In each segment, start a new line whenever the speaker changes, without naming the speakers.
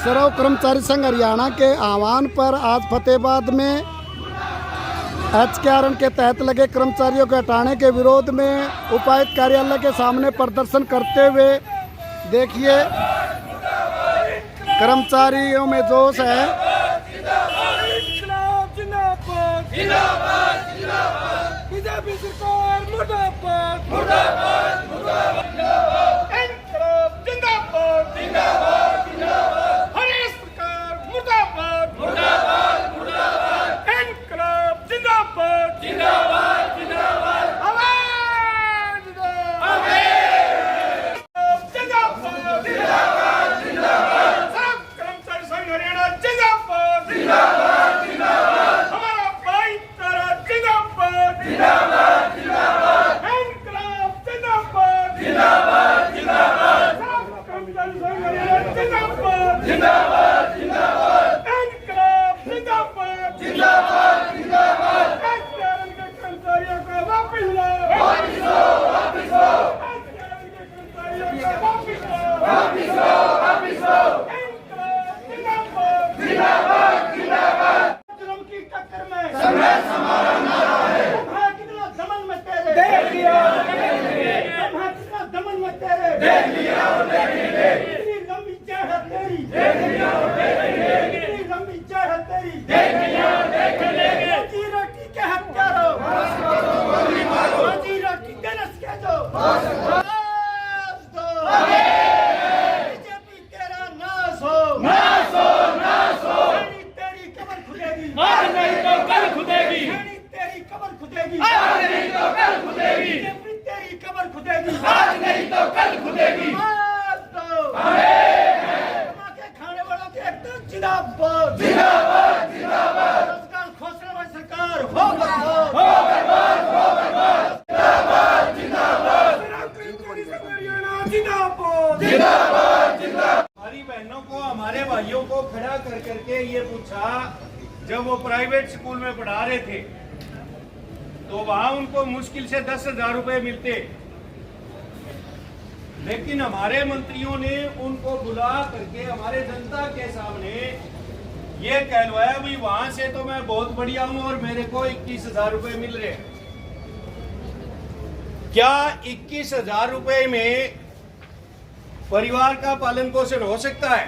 सर्व कर्मचारी संघ हरियाणा के आह्वान पर आज फतेहाबाद में HKRN के तहत लगे कर्मचारियों को हटाने के विरोध में उपायुक्त कार्यालय के सामने प्रदर्शन करते हुए देखिए कर्मचारियों में जोश है।
बीजेपी सरकार मुर्दाबाद मुर्दाबाद मुर्दाबाद इनकलाब जिंदाबाद जिंदाबाद जिंदाबाद हरीश सरकार मुर्दाबाद मुर्दाबाद मुर्दाबाद इनकलाब जिंदाबाद जिंदाबाद जिंदाबाद आवाज दो जिंदाबाद जिंदाबाद जिंदाबाद सब कर्मचारी संघ हरियाणा जिंदाबाद जिंदाबाद जिंदाबाद हमारा भाईचारा जिंदाबाद जिंदाबाद जिंदाबाद इनकलाब जिंदाबाद जिंदाबाद जिंदाबाद सब कर्मचारी संघ हरियाणा जिंदाबाद जिंदाबाद जिंदाबाद इनकलाब जिंदाबाद जिंदाबाद जिंदाबाद HKRN के कर्मचारियों को वापस लो वापस लो वापस लो HKRN के कर्मचारियों को वापस लो वापस लो वापस लो इनकलाब जिंदाबाद जिंदाबाद जिंदाबाद जुर्म की टक्कर में संघर्ष हमारा नारा है। तुम्हारा कितना दमन में तेरे देख लिया तुम्हारा कितना दमन में तेरे देख लिया और देखेंगे कितनी लंबी चढ़ है तेरी देख लिया और देखेंगे कितनी लंबी चढ़ है तेरी देख लिया और देखेंगे रोजी रोटी के हत्यारों रोजी रोटी के नस के जो बीजेपी तेरा नाश हो नाश हो नाश हो तेरी कब्र खुदेगी आज नहीं तो कल खुदेगी तेरी कब्र खुदेगी आज नहीं तो कल खुदेगी बीजेपी तेरी कब्र खुदेगी आज नहीं तो कल खुदेगी आज तो धमाके खाने वालों के एकदम जिंदाबाद जिंदाबाद जिंदाबाद रोजगार खोसने वाली सरकार हो बर्बाद हो बर्बाद हो बर्बाद जिंदाबाद जिंदाबाद जिंदाबाद जिंदाबाद जिंदाबाद हमारी बहनों को हमारे भाइयों को खड़ा कर करके ये पूछा जब वो प्राइवेट स्कूल में पढ़ा रहे थे तो वहां उनको मुश्किल से 10,000 रुपए मिलते, लेकिन हमारे मंत्रियों ने उनको बुला करके हमारे जनता के सामने ये कहलवाया भाई वहां से तो मैं बहुत बढ़िया हूं और मेरे को 21,000 रुपए मिल रहे हैं। क्या 21,000 रुपए में परिवार का पालन पोषण हो सकता है?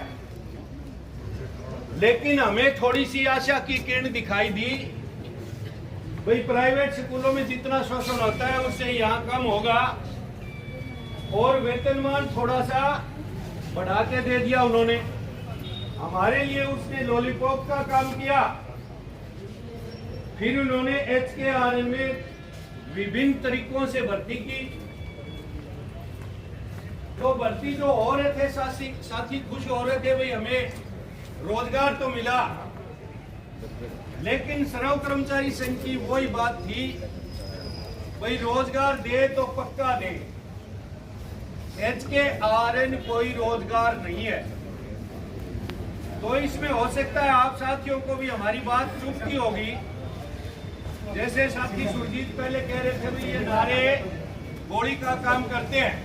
लेकिन हमें थोड़ी सी आशा की किरण दिखाई दी भाई प्राइवेट स्कूलों में जितना शोषण होता है उससे यहाँ कम होगा और वेतनमान थोड़ा सा बढ़ा के दे दिया उन्होंने। हमारे लिए उसने लॉलीपॉप का काम किया। फिर उन्होंने HKRN में विभिन्न तरीकों से भर्ती की, तो भर्ती जो हो रहे थे साथी खुश हो रहे थे भाई हमें रोजगार तो मिला, लेकिन सर्व कर्मचारी संघ की वही बात थी भाई रोजगार दे तो पक्का दे। HKRN कोई रोजगार नहीं है। तो इसमें हो सकता है आप साथियों को भी हमारी बात चुभती होगी। जैसे साथी सुरजीत पहले कह रहे थे भाई ये नारे गोली का काम करते हैं।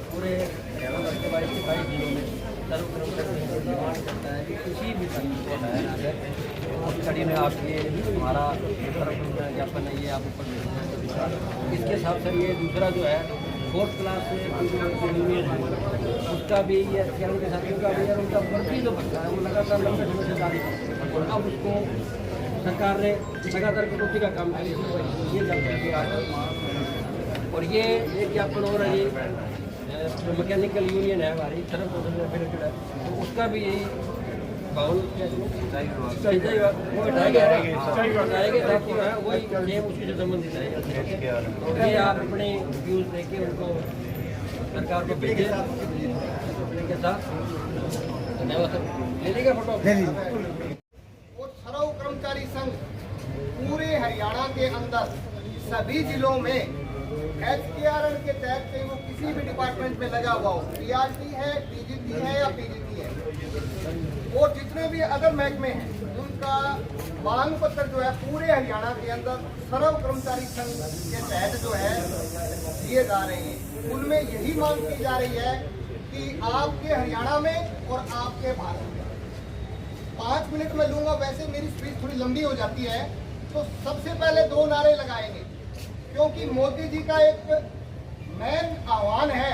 पूरे 22 जिलों में सर्व कर्मचारी निर्माण करता है कि किसी भी तरीके को हटाया जाए। अब कड़ी में आपके हमारा ज्ञापन है ये आप ऊपर इसके साथ सर ये दूसरा जो है 4th क्लास यूनियन है उसका भी ये HKRN के साथियों का भी है, उनका भर्ती जो बनता है वो लगातार लंबे समय से जारी है। अब उसको सरकार ने लगातार कटौती का काम किया ये चल रहा है। और ये एक ज्ञापन हो रहा है जो मैकेनिकल यूनियन है हमारी सर्व फेडरेटेड है, तो उसका भी यही बाउल वही सेम उसी से संबंधित है। तो ये आप अपने व्यूज देके उनको सरकार को भेजे के साथ। धन्यवाद सर। ले लीजिए फोटो।
और सर्व कर्मचारी संघ पूरे हरियाणा के अंदर सभी जिलों में HKRN के तहत चाहे वो किसी भी डिपार्टमेंट में लगा हुआ हो, PRT है, DGP है या PGP है, और जितने भी अदर महकमे हैं, उनका मांग पत्र जो है पूरे हरियाणा के अंदर सर्व कर्मचारी संघ के तहत जो है दिए जा रहे हैं। उनमें यही मांग की जा रही है कि आपके हरियाणा में और आपके भारत में, 5 मिनट में लूंगा, वैसे मेरी स्पीच थोड़ी लंबी हो जाती है, तो सबसे पहले 2 नारे लगाएंगे, क्योंकि मोदी जी का एक मेन आह्वान है,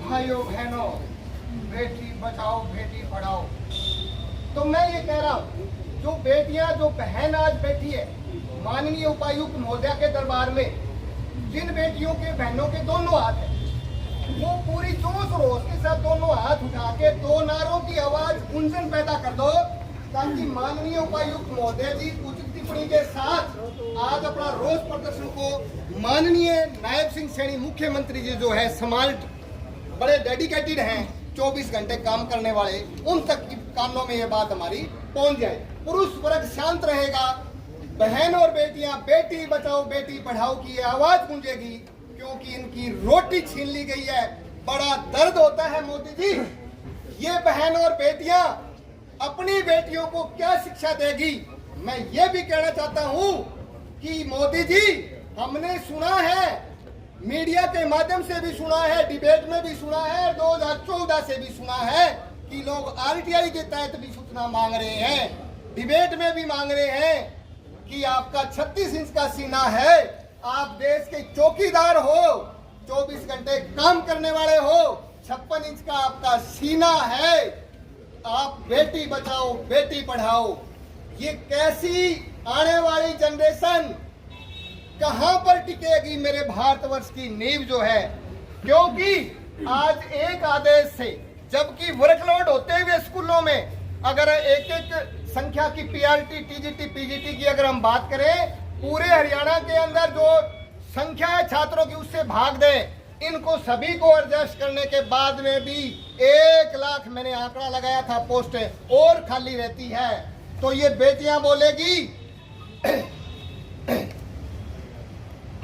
भाइयों बहनों, बेटी बचाओ बेटी पढ़ाओ। तो मैं ये कह रहा हूँ, जो बेटियां, जो बहन आज बैठी है माननीय उपायुक्त महोदया के दरबार में, जिन बेटियों के बहनों के दोनों हाथ है, वो पूरी जोश रोश के साथ दोनों हाथ उठा के 2 नारों की आवाज गुंजन पैदा कर दो, ताकि माननीय उपायुक्त महोदय जी उचित टिप्पणी के साथ आज अपना रोष प्रदर्शन को माननीय नायब सिंह सैनी मुख्यमंत्री जी जो है संभाल, बड़े डेडिकेटेड हैं, 24 घंटे काम करने वाले, उन तक की कानों में ये बात हमारी पहुंच जाए। पुरुष वर्ग शांत रहेगा, बहन और बेटियां बेटी बचाओ बेटी पढ़ाओ की ये आवाज गूंजेगी, क्योंकि इनकी रोटी छीन ली गई है। बड़ा दर्द होता है मोदी जी, ये बहन और बेटियां अपनी बेटियों को क्या शिक्षा देगी। मैं ये भी कहना चाहता हूं कि मोदी जी, हमने सुना है, मीडिया के माध्यम से भी सुना है, डिबेट में भी सुना है, 2014 से भी सुना है कि लोग RTI के तहत भी सूचना मांग रहे हैं, डिबेट में भी मांग रहे हैं कि आपका 36 इंच का सीना है, आप देश के चौकीदार हो, 24 घंटे काम करने वाले हो, 56 इंच का आपका सीना है, आप बेटी बचाओ बेटी पढ़ाओ। ये कैसी आने वाली जनरेशन कहां पर टिकेगी मेरे भारतवर्ष की नींव जो है, क्योंकि आज एक आदेश से, जबकि वर्कलोड होते हुए स्कूलों में अगर एक संख्या की PRT, TGT, PGT की अगर हम बात करें, पूरे हरियाणा के अंदर जो संख्या है छात्रों की उससे भाग दें, इनको सभी को एडजस्ट करने के बाद में भी 1 लाख मैंने आंकड़ा लगाया था पोस्टें और खाली रहती है। तो ये बेटियां बोलेगी,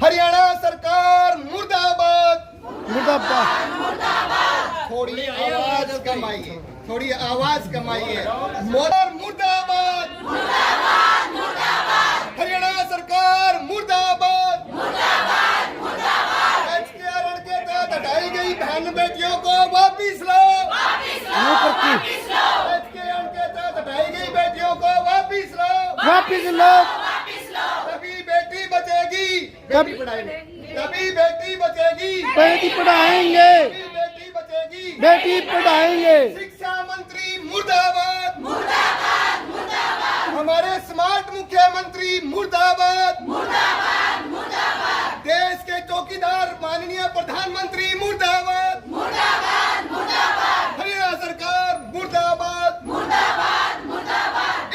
हरियाणा सरकार मुर्दाबाद मुर्दाबाद। थोड़ी आवाज कमाइए, थोड़ी आवाज कमाइए, मोदी मुर्दाबाद हरियाणा सरकार मुर्दाबाद HKRN के तहत हटाई गई बहन बेटियों को वापिस लो, HKRN के तहत हटाई गई बेटियों को वापिस लो, तभी बेटी बचेगी, बेटी पढ़ाएंगे, तभी बेटी बचेगी,
बेटी पढ़ाएंगे,
तभी बेटी बचेगी,
बेटी पढ़ाएंगे।
शिक्षा मंत्री मुर्दाबाद, हमारे स्मार्ट मुख्यमंत्री मुर्दाबाद, देश के चौकीदार माननीय प्रधानमंत्री मुर्दाबाद, हरियाणा सरकार मुर्दाबाद,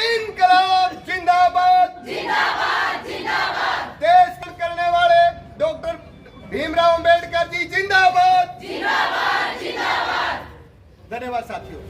इनकलाब जिंदाबाद, देश करने वाले डॉक्टर भीमराव अंबेडकर जी जिंदाबाद। धन्यवाद साथियों।